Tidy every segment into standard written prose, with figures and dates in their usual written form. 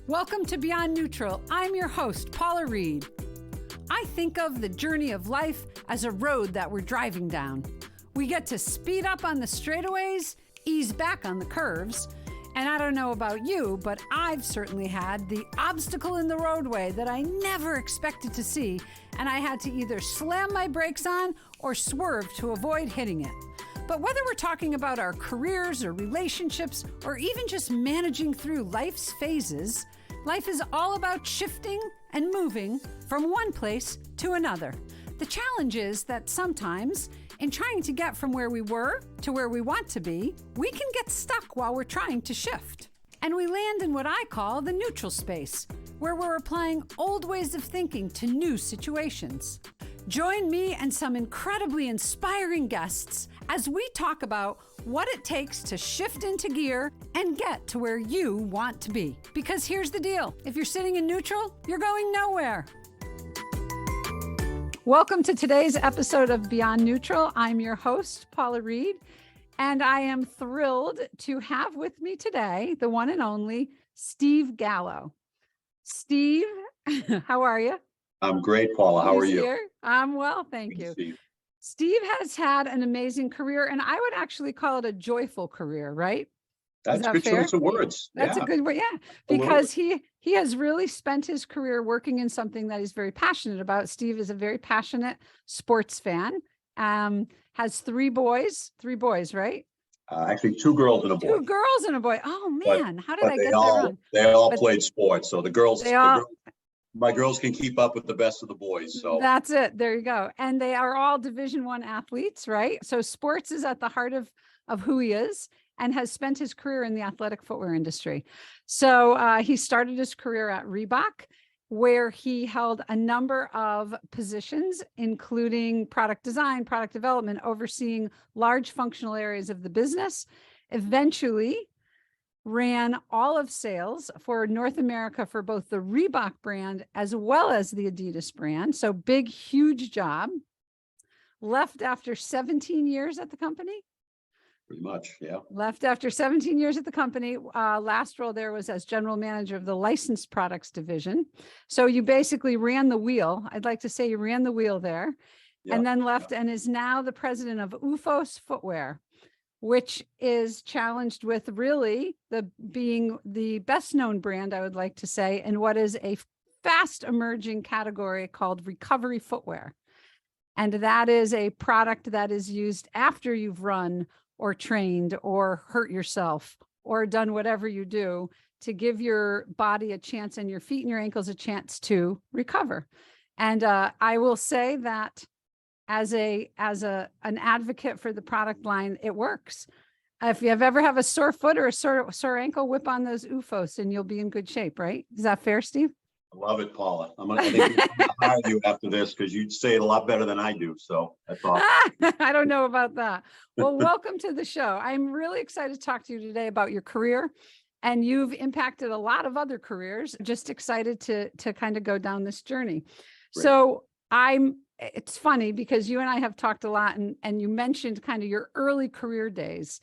Welcome to Beyond Neutral. I'm your host, Paula Reed. I think of the journey of life as a road that we're driving down. We get to speed up on the straightaways, ease back on the curves, and I don't know about you, but I've certainly had the obstacle in the roadway that I never expected to see, and I had to either slam my brakes on or swerve to avoid hitting it. But whether we're talking about our careers or relationships or even just managing through life's phases, life is all about shifting and moving from one place to another. The challenge is that sometimes, in trying to get from where we were to where we want to be, we can get stuck while we're trying to shift. And we land in what I call the neutral space, where we're applying old ways of thinking to new situations. Join me and some incredibly inspiring guests as we talk about what it takes to shift into gear and get to where you want to be. Because here's the deal, if you're sitting in neutral, you're going nowhere. Welcome to today's episode of Beyond Neutral. I'm your host, Paula Reed, and I am thrilled to have with me today the one and only Steve Gallo. Steve, how are you? I'm great, Paula. How are you? Here? I'm well, thank you. Steve has had an amazing career, and I would actually call it a joyful career, right? That's a good choice of words. That's a good word, yeah. Because he has really spent his career working in something that he's very passionate about. Steve is a very passionate sports fan. Has three boys, right? Actually, two girls and a boy. Two girls and a boy. Oh man, how did I get that wrong? They all played sports, so my girls can keep up with the best of the boys. So that's it. There you go. And they are all Division I athletes, right? So sports is at the heart of who he is, and has spent his career in the athletic footwear industry. So he started his career at Reebok, where he held a number of positions, including product design, product development, overseeing large functional areas of the business. Eventually ran all of sales for North America for both the Reebok brand as well as the Adidas brand. So big, huge job. Left after 17 years at the company. Pretty much, yeah. Left after 17 years at the company. Last role there was as general manager of the licensed products division. So you basically ran the wheel. I'd like to say you ran the wheel there, and then left and is now the president of Oofos Footwear, which is challenged with really being the best known brand, I would like to say, in what is a fast emerging category called Recovery Footwear. And that is a product that is used after you've run or trained or hurt yourself or done whatever you do to give your body a chance and your feet and your ankles a chance to recover. And I will say that as an advocate for the product line, it works. If you ever have a sore foot or a sore ankle, whip on those Oofos and you'll be in good shape, right? Is that fair, Steve? I love it, Paula. I think I'm gonna hire you after this because you'd say it a lot better than I do. So that's awesome. I don't know about that. Well, welcome to the show. I'm really excited to talk to you today about your career, and you've impacted a lot of other careers. Just excited to kind of go down this journey. Great. So it's funny because you and I have talked a lot, and you mentioned kind of your early career days.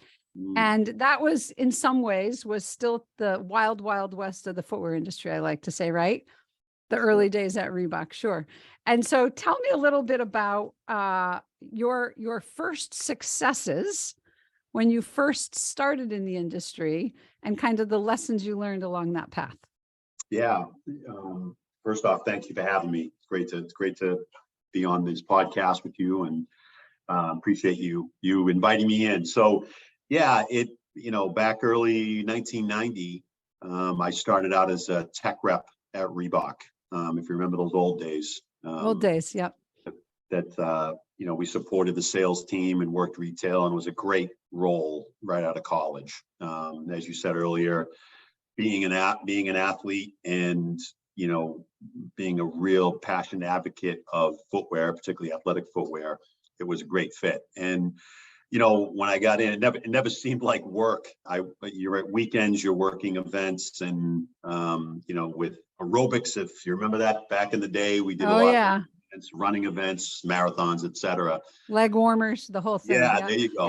And that was, in some ways, was still the wild, wild west of the footwear industry, I like to say, right? The early days at Reebok, sure. And so tell me a little bit about your first successes when you first started in the industry and kind of the lessons you learned along that path. Yeah. First off, thank you for having me. It's great to be on this podcast with you, and appreciate you inviting me in. So yeah, back early 1990, I started out as a tech rep at Reebok. If you remember those old days. Old days, yep. That we supported the sales team and worked retail, and it was a great role right out of college. As you said earlier, being an athlete and being a real passionate advocate of footwear, particularly athletic footwear, it was a great fit. And when I got in, it never seemed like work. You're at weekends, you're working events, and with aerobics, if you remember that back in the day, we did a lot of events, running events, marathons, etc. Leg warmers, the whole thing. Yeah, there you go.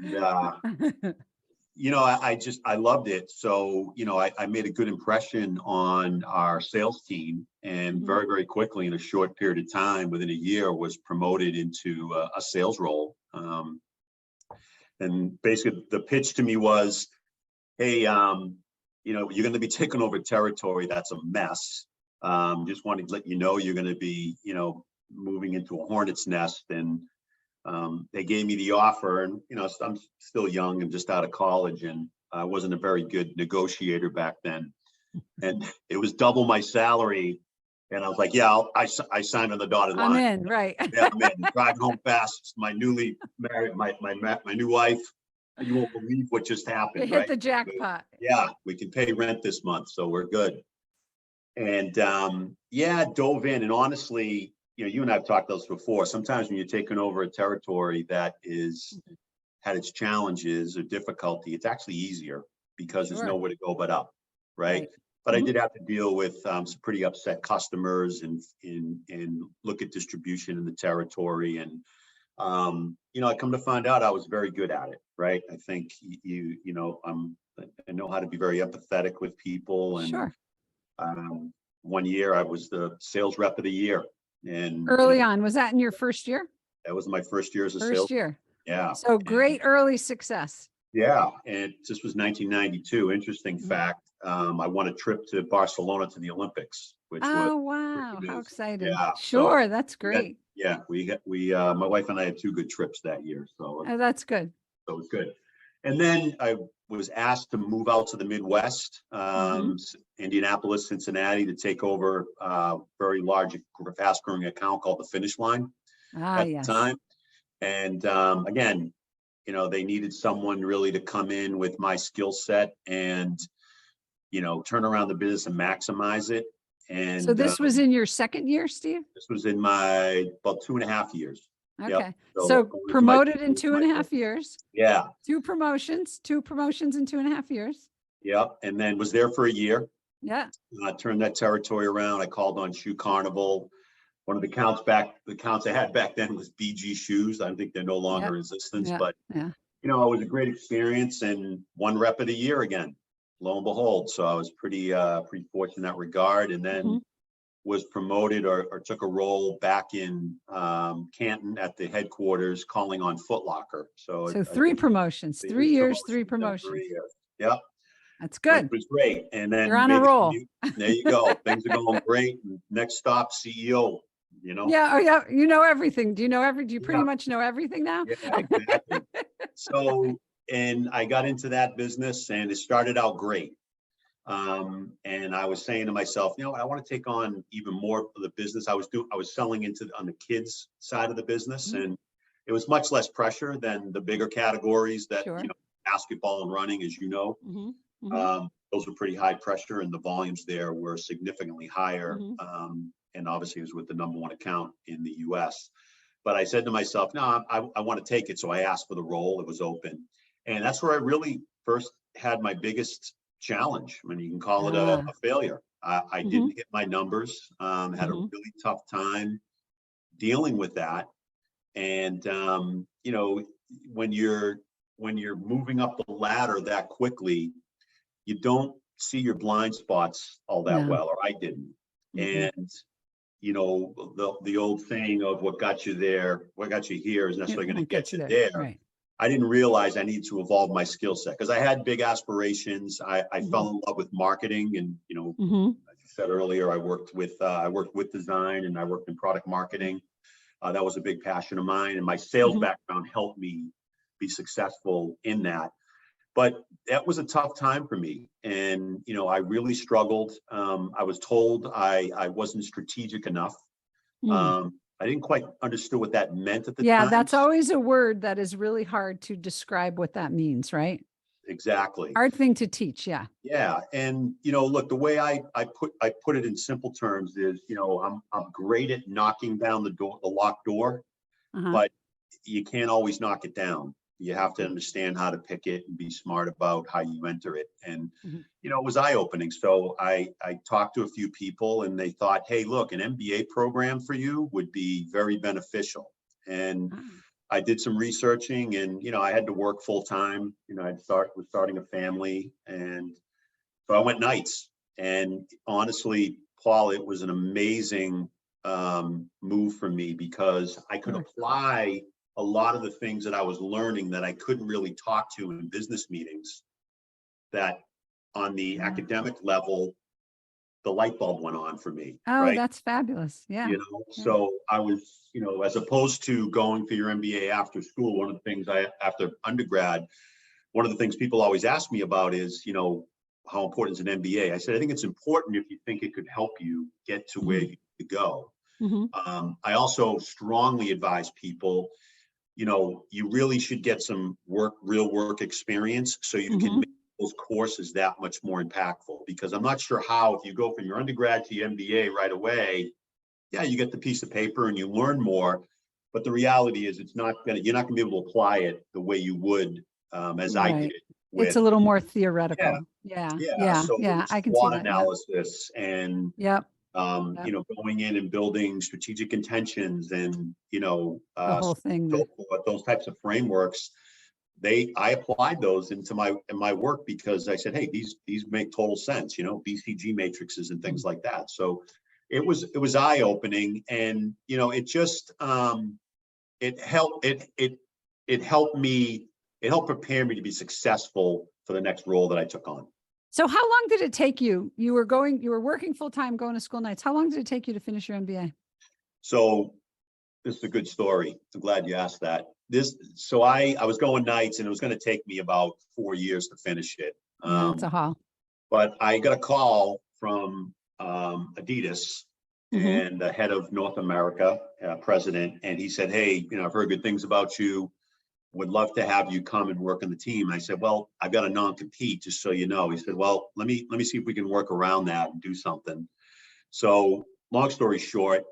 Yeah. And I loved it. So, I made a good impression on our sales team, and very, very quickly, in a short period of time, within a year, was promoted into a sales role. And basically the pitch to me was, hey, you're going to be taking over territory that's a mess. Just wanted to let you know you're going to be, moving into a hornet's nest. And they gave me the offer, and I'm still young and just out of college, and I wasn't a very good negotiator back then, and it was double my salary, and I was like, yeah, I signed on the dotted line. I'm in, right? Yeah, I'm in. Driving home fast. My newly married, my new wife. You won't believe what just happened. You hit the jackpot. Yeah, we can pay rent this month, so we're good. And dove in, and honestly, you and I have talked about this before. Sometimes when you're taking over a territory that had its challenges or difficulty, it's actually easier because there's nowhere to go but up, right? But I did have to deal with some pretty upset customers and look at distribution in the territory. And I come to find out I was very good at it, right? I think I know how to be very empathetic with people. And one year I was the sales rep of the year. And early on, was that in your first year? That was my first year as a sales. First year. Yeah. So great early success. Yeah. And this was 1992. Interesting fact. I won a trip to Barcelona to the Olympics. Wow. How exciting. Yeah. Sure. So that's great. My wife and I had 2 good trips that year. So that's good. So it was good. And then I was asked to move out to the Midwest, Indianapolis, Cincinnati, to take over a very large, fast growing account called the Finish Line at the time. And again, they needed someone really to come in with my skill set and, turn around the business and maximize it. And so this was in your second year, Steve? This was in my about 2.5 years. Okay. Yep. So promoted in 2.5 years. Yeah. 2 promotions in 2.5 years. Yep. And then was there for a year. Yeah. I turned that territory around. I called on Shoe Carnival. One of the accounts I had back then was BG Shoes. I think they're no longer in existence, but it was a great experience, and one rep of the year again, lo and behold. So I was pretty fortunate in that regard. And then was promoted or took a role back in Canton at the headquarters, calling on Foot Locker. So 3 promotions, 3 years, 3 promotions. 3 years. Yep. That's good. It was great. And then you're on a roll. There you go. Things are going great. Next stop, CEO. Yeah. Oh, yeah. You know everything. Do you pretty much know everything now? Yeah, exactly. So, and I got into that business, and it started out great. And I was saying to myself, I want to take on even more of the business. I was selling on the kids side of the business, and it was much less pressure than the bigger categories that, basketball and running, as you know. Those were pretty high pressure, and the volumes there were significantly higher. And obviously it was with the #1 account in the US. But I said to myself, no, I want to take it. So I asked for the role. It was open. And that's where I really first had my biggest challenge. I mean, you can call it a failure. I didn't hit my numbers, had a really tough time dealing with that. And, when you're moving up the ladder that quickly, you don't see your blind spots all that well, or I didn't. And, the old saying of what got you here is necessarily going to get you there. Right. I didn't realize I needed to evolve my skill set because I had big aspirations. I fell in love with marketing, and as you said earlier, I worked with design, and I worked in product marketing. That was a big passion of mine, and my sales background helped me be successful in that. But that was a tough time for me, and I really struggled. I was told I wasn't strategic enough. I didn't quite understand what that meant at the time. Yeah, that's always a word that is really hard to describe what that means, right? Exactly. Hard thing to teach. Yeah. Yeah. And, look, the way I put it in simple terms is, I'm great at knocking down the locked door, but you can't always knock it down. You have to understand how to pick it and be smart about how you enter it. And, it was eye-opening. So I talked to a few people, and they thought, hey, look, an MBA program for you would be very beneficial. And I did some researching, and, I had to work full time. Was starting a family. And so I went nights. And honestly, Paul, it was an amazing move for me, because I could apply a lot of the things that I was learning that I couldn't really talk to in business meetings, that on the academic level, the light bulb went on for me. Oh, right? that's fabulous. Yeah. So I was, as opposed to going for your MBA after school, one of the things after undergrad, one of the things people always ask me about is, how important is an MBA? I said, I think it's important if you think it could help you get to where you need to go. I also strongly advise people, you really should get some real work experience, so you can make those courses that much more impactful. Because I'm not sure how, if you go from your undergrad to your MBA right away, yeah, you get the piece of paper and you learn more, but the reality is you're not going to be able to apply it the way you would as I did. It's a little more theoretical. Yeah. So I can see SWOT that. analysis and going in and building strategic intentions and the whole thing. Those types of frameworks. I applied those into my work, because I said, hey, these make total sense, BCG matrices and things like that. So it was eye-opening, and it just it helped prepare me to be successful for the next role that I took on. So how long did it take you? You were working full-time, going to school nights. How long did it take you to finish your MBA? So this is a good story. I'm glad you asked that. So I was going nights, and it was going to take me about 4 years to finish it. That's a haul. But I got a call from Adidas and the head of North America, president, and he said, hey, I've heard good things about you. Would love to have you come and work on the team. I said, well, I've got a non-compete, just so you know. He said, well, let me see if we can work around that and do something. So long story short,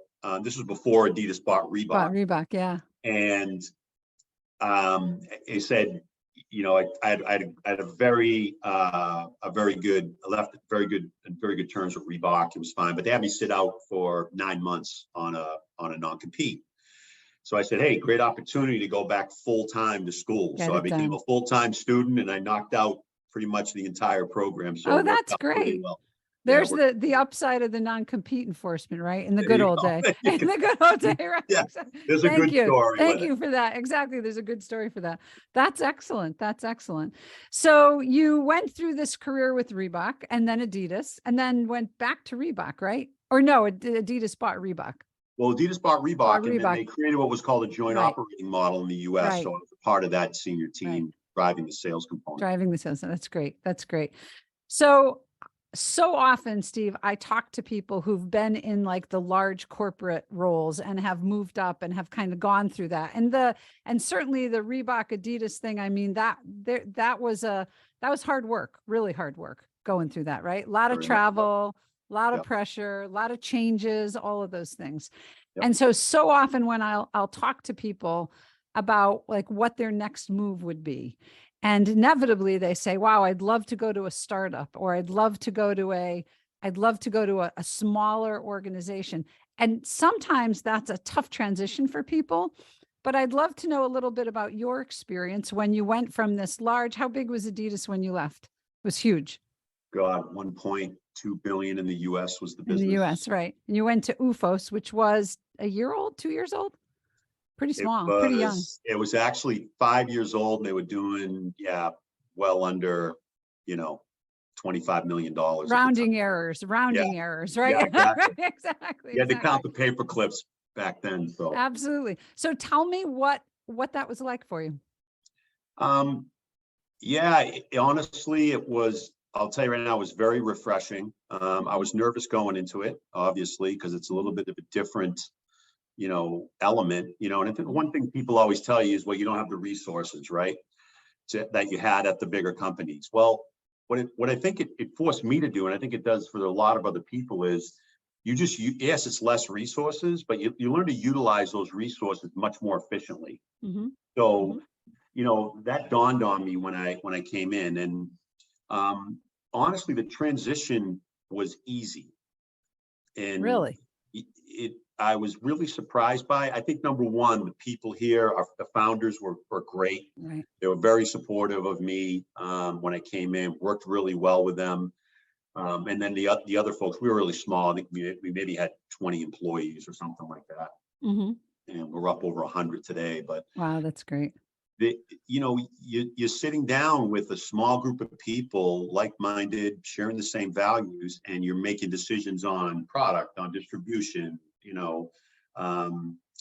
this was before Adidas bought Reebok. Reebok, yeah. And he said, I had a very good terms with Reebok. It was fine, but they had me sit out for 9 months on a non-compete. So I said, hey, great opportunity to go back full time to school. So I became a full-time student, and I knocked out pretty much the entire program. So that's great. Well. There's the upside of the non-compete enforcement, right? In the good old day. In the good old day, right? Yeah, there's a good story. Thank you for that. Exactly. There's a good story for that. That's excellent. That's excellent. So you went through this career with Reebok and then Adidas, and then went back to Reebok, right? Or no, Adidas bought Reebok. Well, Adidas bought Reebok, and then they created what was called a joint operating model in the U.S. Right. So I was a part of that senior team driving the sales component. Driving the sales. That's great. That's great. So often, Steve, I talk to people who've been in like the large corporate roles and have moved up and have kind of gone through that. And certainly the Reebok Adidas thing, I mean, that was hard work, really hard work going through that, right? A lot of travel, a lot of pressure, a lot of changes, all of those things. Yep. And so often when I'll talk to people about like what their next move would be, and inevitably they say, wow, I'd love to go to a startup, or I'd love to go to a smaller organization. And sometimes that's a tough transition for people, but I'd love to know a little bit about your experience when you went from this large, how big was Adidas when you left? It was huge. God, 1.2 billion in the US was the business. In the US, right. And you went to Oofos, which was a year old, 2 years old? Pretty small, pretty young. It was actually 5 years old, and they were doing, well under, $25 million. Rounding errors, right? Yeah, exactly. You had to count the paper clips back then. So absolutely. So tell me what that was like for you. Honestly, it was, I'll tell you right now, it was very refreshing. I was nervous going into it, obviously, because it's a little bit of a different element, and one thing people always tell you is, well, you don't have the resources, right, that you had at the bigger companies. Well, what I think it forced me to do, and I think it does for a lot of other people, is yes, it's less resources, but you learn to utilize those resources much more efficiently. So, that dawned on me when I came in, and honestly, the transition was easy. And really, I was really surprised by. I think number one, the people here, the founders were great. Right. They were very supportive of me when I came in, worked really well with them. And then the other folks, we were really small. I think we maybe had 20 employees or something like that. Mm-hmm. And we're up over 100 today. But Wow, that's great. You're sitting down with a small group of people, like-minded, sharing the same values, and you're making decisions on product, on distribution,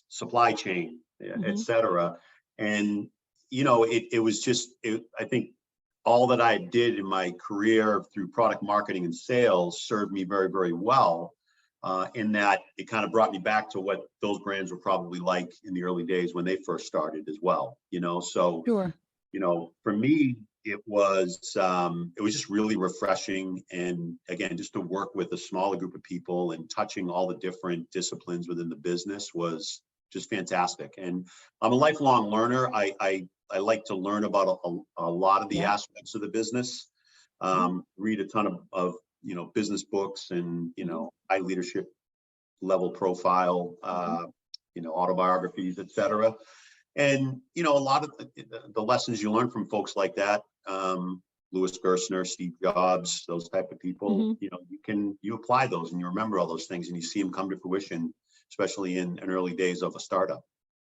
supply chain, et cetera. And, it was just, I think all that I did in my career through product marketing and sales served me very, very well. In that it kind of brought me back to what those brands were probably like in the early days when they first started as well, so, Sure. For me, it was just really refreshing. And again, just to work with a smaller group of people and touching all the different disciplines within the business was just fantastic. And I'm a lifelong learner. I like to learn about a lot of the aspects of the business, read a ton of business books and, high leadership level profile, autobiographies, et cetera. And, a lot of the lessons you learn from folks like that, Louis Gerstner, Steve Jobs, those type of people, you apply those and you remember all those things and you see them come to fruition, especially in early days of a startup.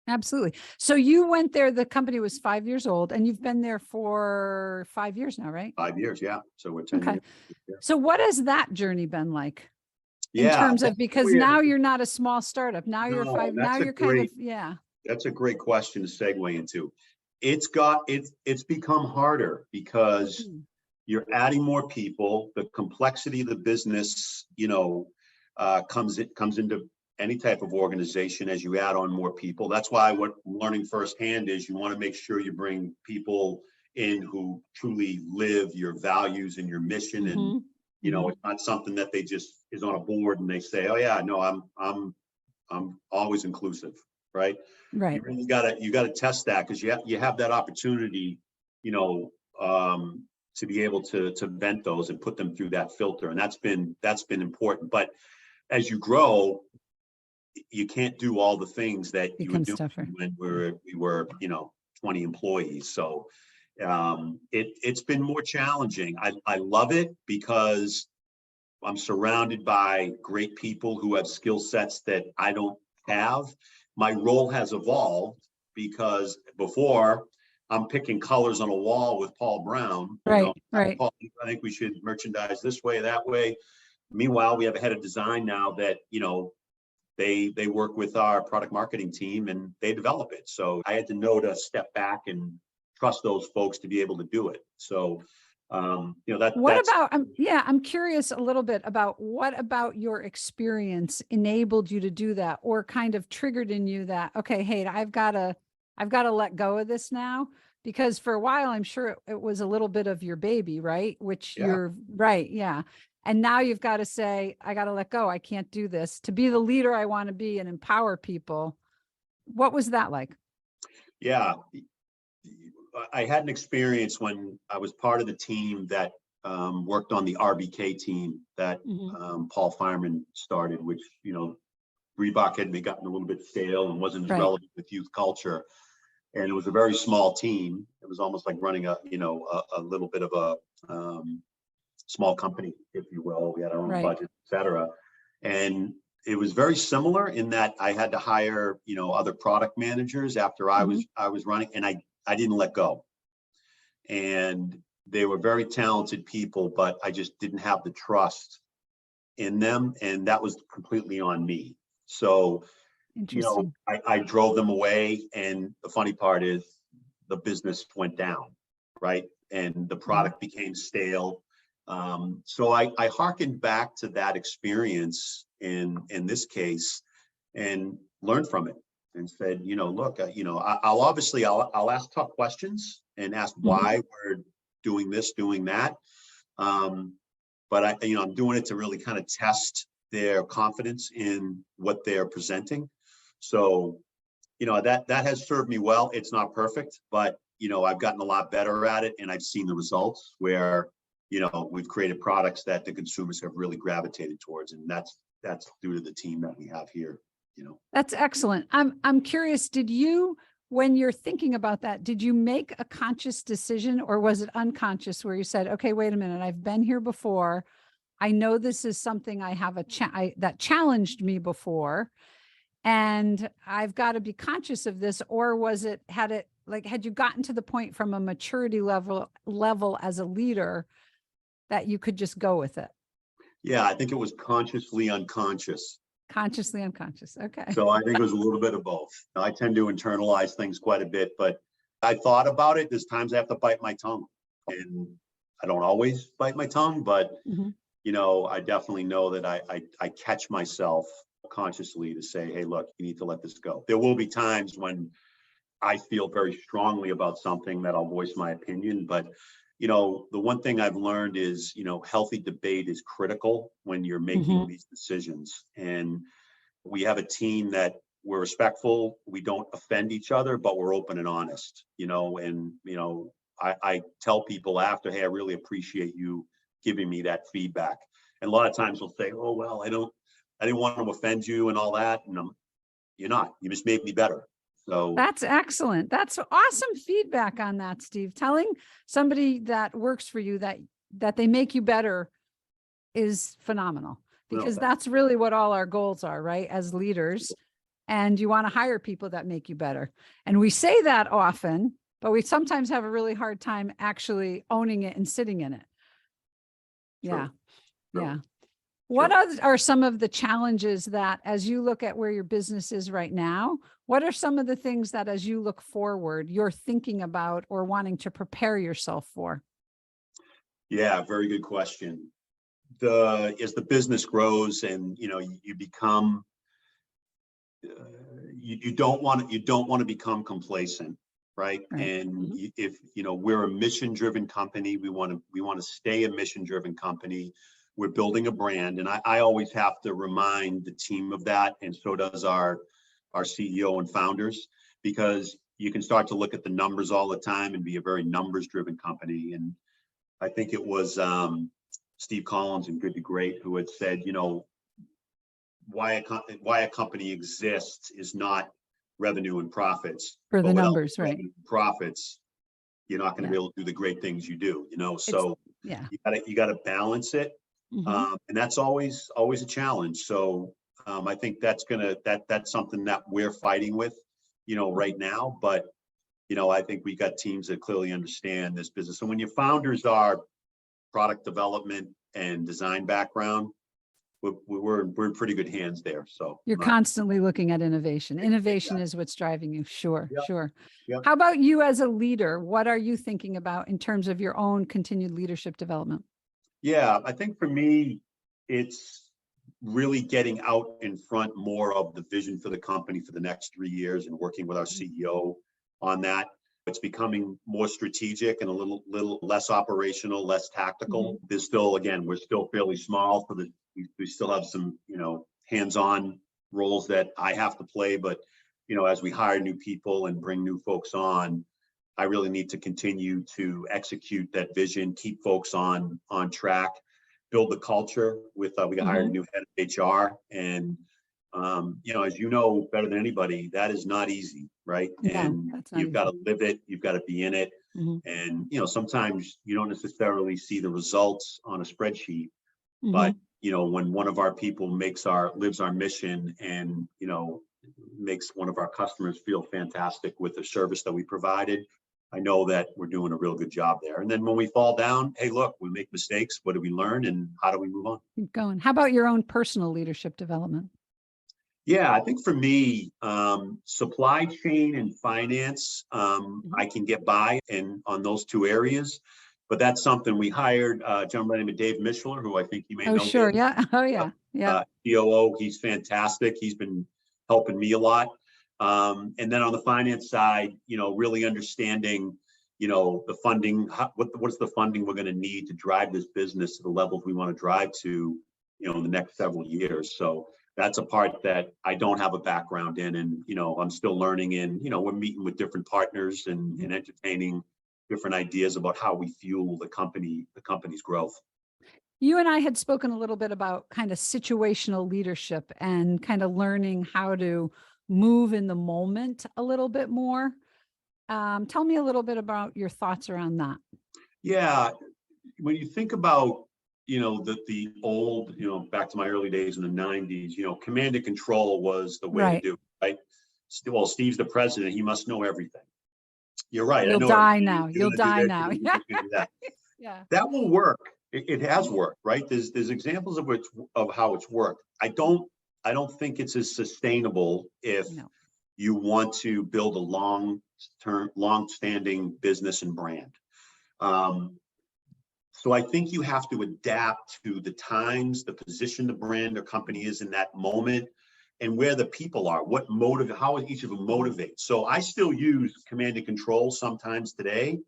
Absolutely. So you went there, the company was 5 years old and you've been there for 5 years now, right? 5 years. Yeah. So we're 10 years. Yeah. So what has that journey been like? In terms of, because now you're not a small startup. Now you're now you're kind of, That's a great question to segue into. It's become harder because you're adding more people. The complexity of the business, comes into any type of organization as you add on more people. That's why what I'm learning firsthand is you want to make sure you bring people in who truly live your values and your mission. And, it's not something that they just is on a board and they say, oh yeah, no, I'm always inclusive. Right. Right. You really gotta test that because you have that opportunity, to be able to vent those and put them through that filter. And that's been important. But as you grow, you can't do all the things that you were doing when we were 20 employees. So it's been more challenging. I love it because I'm surrounded by great people who have skill sets that I don't have. My role has evolved because before I'm picking colors on a wall with Paul Brown. Right. Paul, I think we should merchandise this way, that way. Meanwhile, we have a head of design now that, they work with our product marketing team and they develop it. So I had to know to step back and trust those folks to be able to do it. So, I'm curious a little bit about what about your experience enabled you to do that or kind of triggered in you that, okay, hey, I've got to let go of this now, because for a while, I'm sure it was a little bit of your baby, right? Which you're right. Yeah. And now you've got to say, I got to let go. I can't do this to be the leader I want to be and empower people. What was that like? Yeah. I had an experience when I was part of the team that worked on the RBK team that Paul Fireman started, which, Reebok had gotten a little bit stale and wasn't as relevant with youth culture. And it was a very small team. It was almost like running a little bit of a small company, if you will. We had our own budget, et cetera. And it was very similar in that I had to hire, other product managers after I was running, and I didn't let go. And they were very talented people, but I just didn't have the trust in them. And that was completely on me. So, I drove them away. And the funny part is the business went down, right? And the product became stale. So I hearkened back to that experience in this case and learned from it. And said, look, I'll ask tough questions and ask why we're doing this, doing that. But I'm doing it to really kind of test their confidence in what they're presenting. So, that has served me well. It's not perfect, but, I've gotten a lot better at it and I've seen the results where, we've created products that the consumers have really gravitated towards. And that's due to the team that we have here. That's excellent. I'm curious, when you're thinking about that, did you make a conscious decision, or was it unconscious where you said, okay, wait a minute, I've been here before. I know this is something I have that challenged me before, and I've got to be conscious of this? Or had you gotten to the point from a maturity level as a leader that you could just go with it? Yeah, I think it was consciously unconscious. Consciously unconscious. Okay. So I think it was a little bit of both. I tend to internalize things quite a bit, but I thought about it. There's times I have to bite my tongue, and I don't always bite my tongue, but I definitely know that I catch myself consciously to say, hey, look, you need to let this go. There will be times when I feel very strongly about something that I'll voice my opinion, but the one thing I've learned is, healthy debate is critical when you're making these decisions. And we have a team that we're respectful. We don't offend each other, but we're open and honest, I tell people after, hey, I really appreciate you giving me that feedback. And a lot of times they'll say, oh, well, I didn't want to offend you and all that. And you're not, you just made me better. So that's excellent. That's awesome feedback on that, Steve. Telling somebody that works for you that they make you better is phenomenal, because that's really what all our goals are, right? As leaders, and you want to hire people that make you better. And we say that often, but we sometimes have a really hard time actually owning it and sitting in it. Yeah. True. Yeah. What are some of the challenges that, as you look at where your business is right now, what are some of the things that, as you look forward, you're thinking about or wanting to prepare yourself for? Yeah, very good question. As the business grows and, you become, you don't want to become complacent, right? And if, we're a mission-driven company, we want to stay a mission-driven company. We're building a brand, and I always have to remind the team of that, and so does our CEO and founders, because you can start to look at the numbers all the time and be a very numbers-driven company. And I think it was Steve Collins in Good to Great who had said, why a company exists is not revenue and profits. For the numbers, right? Profits, you're not going to be able to do the great things you do. So you got to balance it. And that's always a challenge. So I think that's something that we're fighting with, right now. But, I think we got teams that clearly understand this business. And when your founders are product development and design background, we're in pretty good hands there. So you're constantly looking at innovation. Innovation is what's driving you. Sure. Yep. Sure. Yep. How about you as a leader? What are you thinking about in terms of your own continued leadership development? Yeah, I think for me, it's really getting out in front more of the vision for the company for the next 3 years and working with our CEO on that. It's becoming more strategic and a little less operational, less tactical. There's still, again, we're still fairly small, so we still have some, hands-on roles that I have to play. But, as we hire new people and bring new folks on, I really need to continue to execute that vision, keep folks on track, build the culture with, we hired a new head of HR. And, as you know better than anybody, that is not easy, right? And you've got to live it, you've got to be in it. And, sometimes you don't necessarily see the results on a spreadsheet, but, when one of our people lives our mission and, makes one of our customers feel fantastic with the service that we provided, I know that we're doing a real good job there. And then when we fall down, hey, look, we make mistakes. What do we learn and how do we move on? Keep going. How about your own personal leadership development? Yeah, I think for me, supply chain and finance, I can get by on those two areas. But that's something we hired a gentleman named Dave Mishler, who I think you may know. Oh, sure. Yeah. Oh, yeah. Yeah. COO, he's fantastic. He's been helping me a lot. And then on the finance side, really understanding, the funding, what's the funding we're going to need to drive this business to the levels we want to drive to, in the next several years. So that's a part that I don't have a background in, and, I'm still learning in, we're meeting with different partners and entertaining different ideas about how we fuel the company's growth. You and I had spoken a little bit about kind of situational leadership and kind of learning how to move in the moment a little bit more. Tell me a little bit about your thoughts around that. Yeah, when you think about, the old, back to my early days in the 90s, command and control was the way to Right. do it, right? Well, Steve's the president. He must know everything. You're right. I You'll know die everything. now. You're You'll going to do die this. now. You're Yeah. going to do that. Yeah. That will work. It has worked, right? There's examples of how it's worked. I don't think it's as sustainable if No. you want to build a long-standing business and brand. So I think you have to adapt to the times, the position the brand or company is in that moment, and where the people are, how each of them motivates. So I still use command and control sometimes today.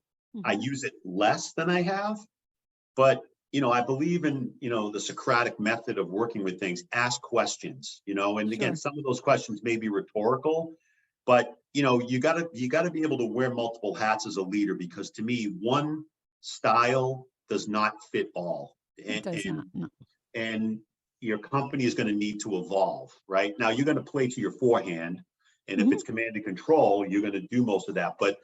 I Mhm. use it less than I have, but I believe in, the Socratic method of working with things. Ask questions, and again, Sure. some of those questions may be rhetorical, but you gotta be able to wear multiple hats as a leader, because to me, one style does not fit all. It And does not. No. and your company is going to need to evolve, right? Now you're going to play to your forehand. And if Mhm. it's command and control, you're going to do most of that. But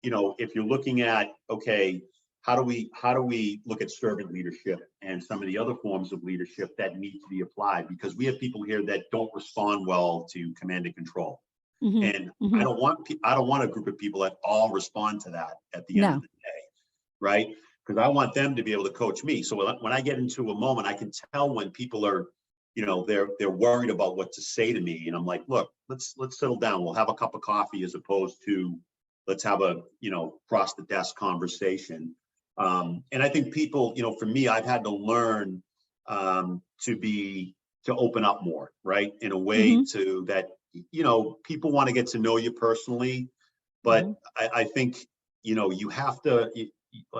if you're looking at, okay, how do we look at servant leadership and some of the other forms of leadership that need to be applied? Because we have people here that don't respond well to command and control. Mhm. And I Mhm. don't want a group of people that all respond to that at the end of No. the day, right? Because I want them to be able to coach me. So when I get into a moment, I can tell when people are, they're worried about what to say to me, and I'm like, look, let's settle down. We'll have a cup of coffee, as opposed to let's have a cross the desk conversation. And I think people, for me, I've had to learn to open up more, right, in a way Mhm. to that people want to get to know you personally, but Mhm. I think you have to.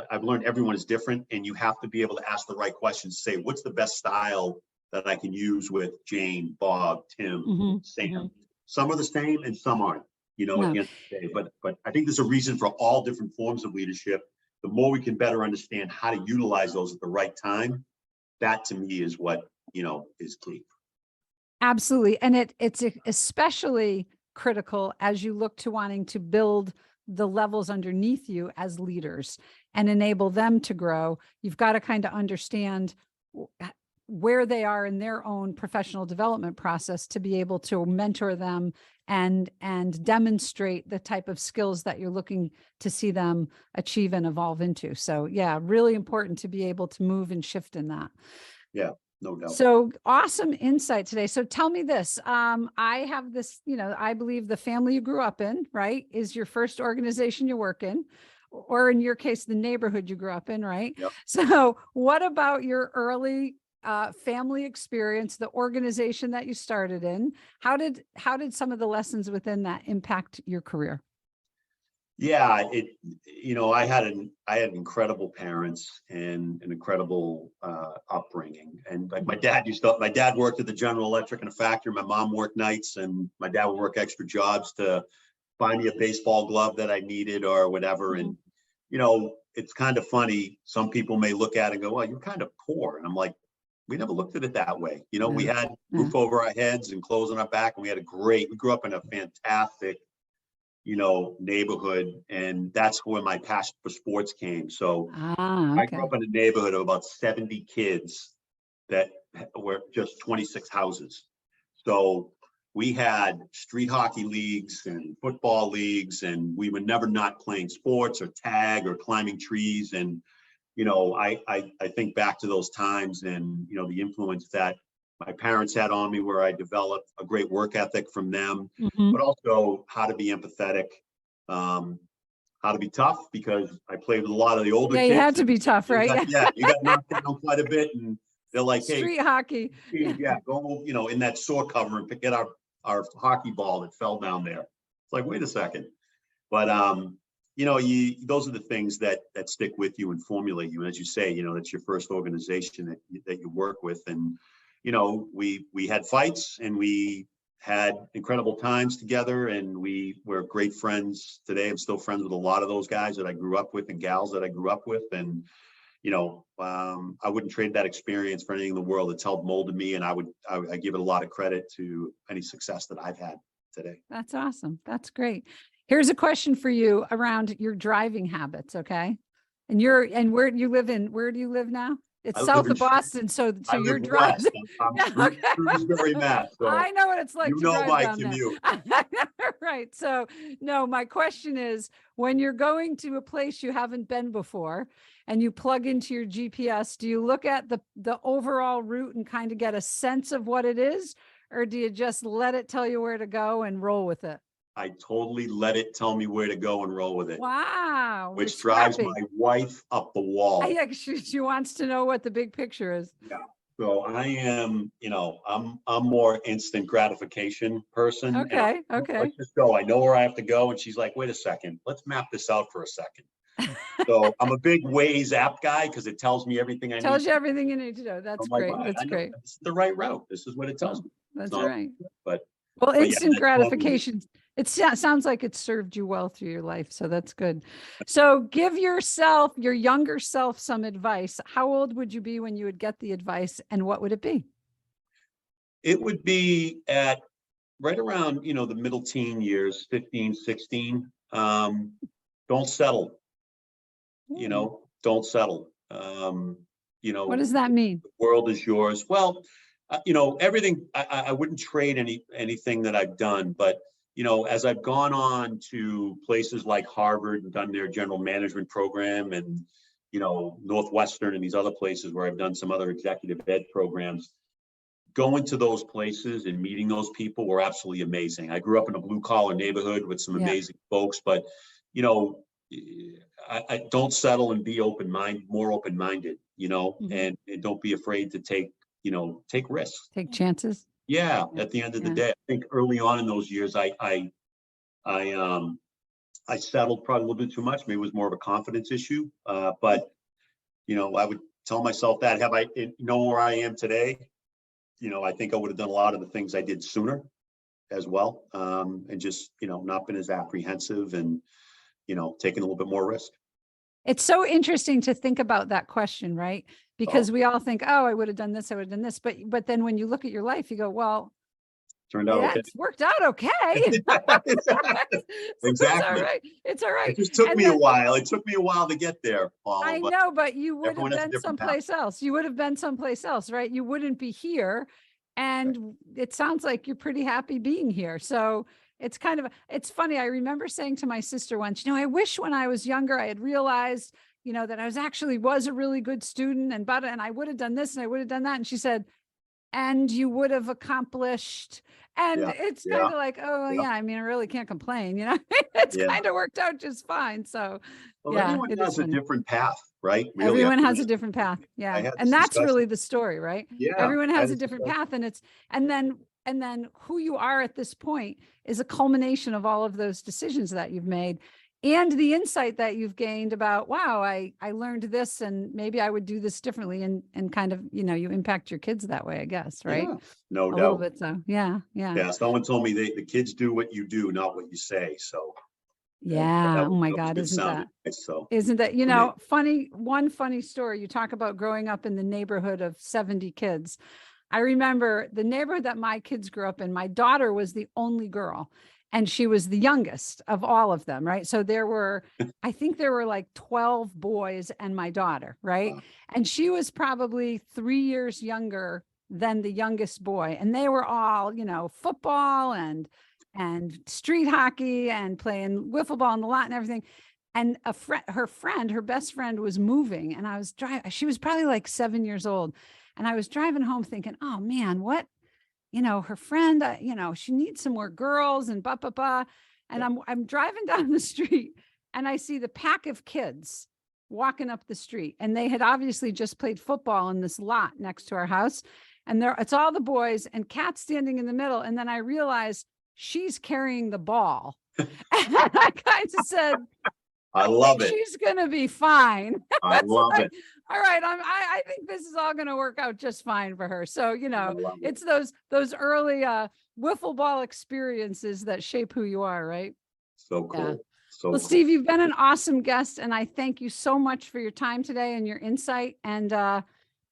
I've learned everyone is different, and you have to be able to ask the right questions. Say, what's the best style that I can use with Jane, Bob, Tim, Mhm. Sam? Mhm. Some are the same, and some aren't. At No. the end of the day, but I think there's a reason for all different forms of leadership. The more we can better understand how to utilize those at the right time, that to me is what is key. Absolutely. And it's especially critical as you look to wanting to build the levels underneath you as leaders and enable them to grow. You've got to kind of understand where they are in their own professional development process to be able to mentor them and demonstrate the type of skills that you're looking to see them achieve and evolve into. So yeah, really important to be able to move and shift in that. Yeah, no doubt. So awesome insight today. So tell me this. I have this, I believe the family you grew up in, right, is your first organization you work in, or in your case, the neighborhood you grew up in, right? Yep. So what about your early family experience, the organization that you started in? How did some of the lessons within that impact your career? Yeah, I had incredible parents and an incredible upbringing. And like my dad worked at the General Electric in a factory. My mom worked nights, and my dad would work extra jobs to buy me a baseball glove that I needed or whatever. Mhm. And it's kind of funny. Some people may look at it and go, "Well, you're kind of poor," and I'm like, we never looked at it that way. We Yeah. had Yeah. roof over our heads and clothes on our back, and we grew up in a fantastic neighborhood. And that's where my passion for sports came. So Ah, I grew okay. up in a neighborhood of about 70 kids that were just 26 houses. So we had street hockey leagues and football leagues, and we were never not playing sports or tag or climbing trees. And, I think back to those times and, the influence that my parents had on me, where I developed a great work ethic from them, Mhm. but also how to be empathetic, um, how to be tough, because I played with a lot of the older Yeah, you kids, had to and be tough, right? you got knocked down quite a bit, and they're like, "Hey, Street hockey. Steve, yeah, go, in that saw cover and get our hockey ball that fell down there." It's like, wait a second. But those are the things that stick with you and formulate you. And as you say, that's your first organization that you work with. And we had fights, and we had incredible times together, and we were great friends today. I'm still friends with a lot of those guys that I grew up with and gals that I grew up with. And I wouldn't trade that experience for anything in the world. It's helped molded me, and I give it a lot of credit to any success that I've had today. That's awesome. That's great. Here's a question for you around your driving habits. Okay. And where do you live now? It's south of Boston. So you're driving. I'm Shrewsbury, Mass. So I know what it's like. You know my commute. Right. So no, my question is, when you're going to a place you haven't been before and you plug into your GPS, do you look at the overall route and kind of get a sense of what it is? Or do you just let it tell you where to go and roll with it? I totally let it tell me where to go and roll with it. Wow. Which drives my wife up the wall. Yeah, she wants to know what the big picture is. Yeah. So I am, I'm more instant gratification person. Okay. Let's just go. I know where I have to go. And she's like, wait a second, let's map this out for a second. So I'm a big Waze app guy because it tells me everything I need. Tells you everything you need to know. That's great. That's great. This is the right route. This is what it tells me. That's right. But instant gratification. It sounds like it served you well through your life. So that's good. So give your younger self, some advice. How old would you be when you would get the advice, and what would it be? It would be at right around, the middle teen years, 15, 16. Don't settle. Don't settle. What does that mean? The world is yours. Well, everything, I wouldn't trade anything that I've done, but as I've gone on to places like Harvard and done their general management program, and Northwestern and these other places where I've done some other executive ed programs, going to those places and meeting those people were absolutely amazing. I grew up in a blue collar neighborhood with some amazing folks, but I don't settle and be more open-minded, and don't be afraid to take risks, take chances. Yeah. At the end of the day, I think early on in those years, I settled probably a little bit too much. Maybe it was more of a confidence issue. But I would tell myself that, have I where I am today, I think I would have done a lot of the things I did sooner as well. And just, not been as apprehensive and, taking a little bit more risk. It's so interesting to think about that question, right? Because we all think, oh, I would have done this, I would have done this. But then when you look at your life, you go, well, turned out okay. It's worked out okay. Exactly. It's all right. It's all right. It just took me a while. It took me a while to get there, Paula. I know, but you would have been someplace path. else. You would have been someplace else, right? You wouldn't be here. And it sounds like you're pretty happy being here. So it's it's funny. I remember saying to my sister once, I wish when I was younger, I had realized, that I was a really good student and I would have done this and I would have done that. And she said, and you would have accomplished. And it's kind of like, I really can't complain. It's kind of worked out just fine. So everyone has a different path, right? Everyone has a different path. Yeah. And that's really the story, right? Yeah. Everyone has a different path, and then who you are at this point is a culmination of all of those decisions that you've made and the insight that you've gained about, wow, I learned this and maybe I would do this differently, and kind of, you impact your kids that way, I guess, right? Yeah, no doubt. A little bit so. Yeah. Someone told me the kids do what you do, not what you say. So yeah. Oh my God. Isn't that, one funny story. You talk about growing up in the neighborhood of 70 kids. I remember the neighborhood that my kids grew up in. My daughter was the only girl, and she was the youngest of all of them, right? So I think there were like 12 boys and my daughter, right? Wow. And she was probably 3 years younger than the youngest boy. And they were all, football and street hockey and playing wiffle ball on the lot and everything. And her best friend was moving, and I was driving. She was probably like 7 years old. And I was driving home thinking, oh man, what, her friend, she needs some more girls and blah, blah, blah. And I'm driving down the street and I see the pack of kids walking up the street, and they had obviously just played football in this lot next to our house. And it's all the boys and Kat's standing in the middle. And then I realized she's carrying the ball. And I kind of said, I love it. She's going to be fine. I love it. All right. I think this is all going to work out just fine for her. So, it's those early wiffle ball experiences that shape who you are, right? So cool. So Well, cool. Steve, you've been an awesome guest, and I thank you so much for your time today and your insight, and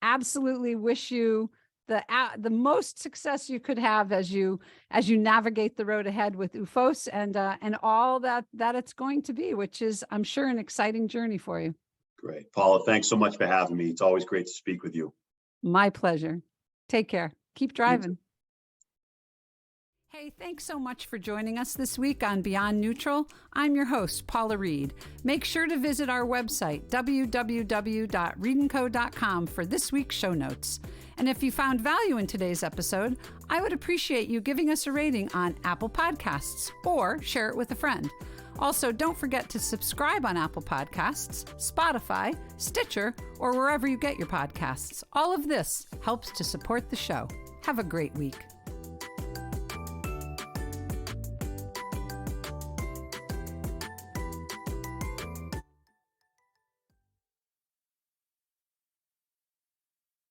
absolutely wish you the most success you could have as you navigate the road ahead with Oofos and all that it's going to be, which is, I'm sure, an exciting journey for you. Great. Paula, thanks so much for having me. It's always great to speak with you. My pleasure. Take care. Keep You driving. too. Hey, thanks so much for joining us this week on Beyond Neutral. I'm your host, Paula Reed. Make sure to visit our website, www.readandco.com, for this week's show notes. And if you found value in today's episode, I would appreciate you giving us a rating on Apple Podcasts or share it with a friend. Also, don't forget to subscribe on Apple Podcasts, Spotify, Stitcher, or wherever you get your podcasts. All of this helps to support the show. Have a great week.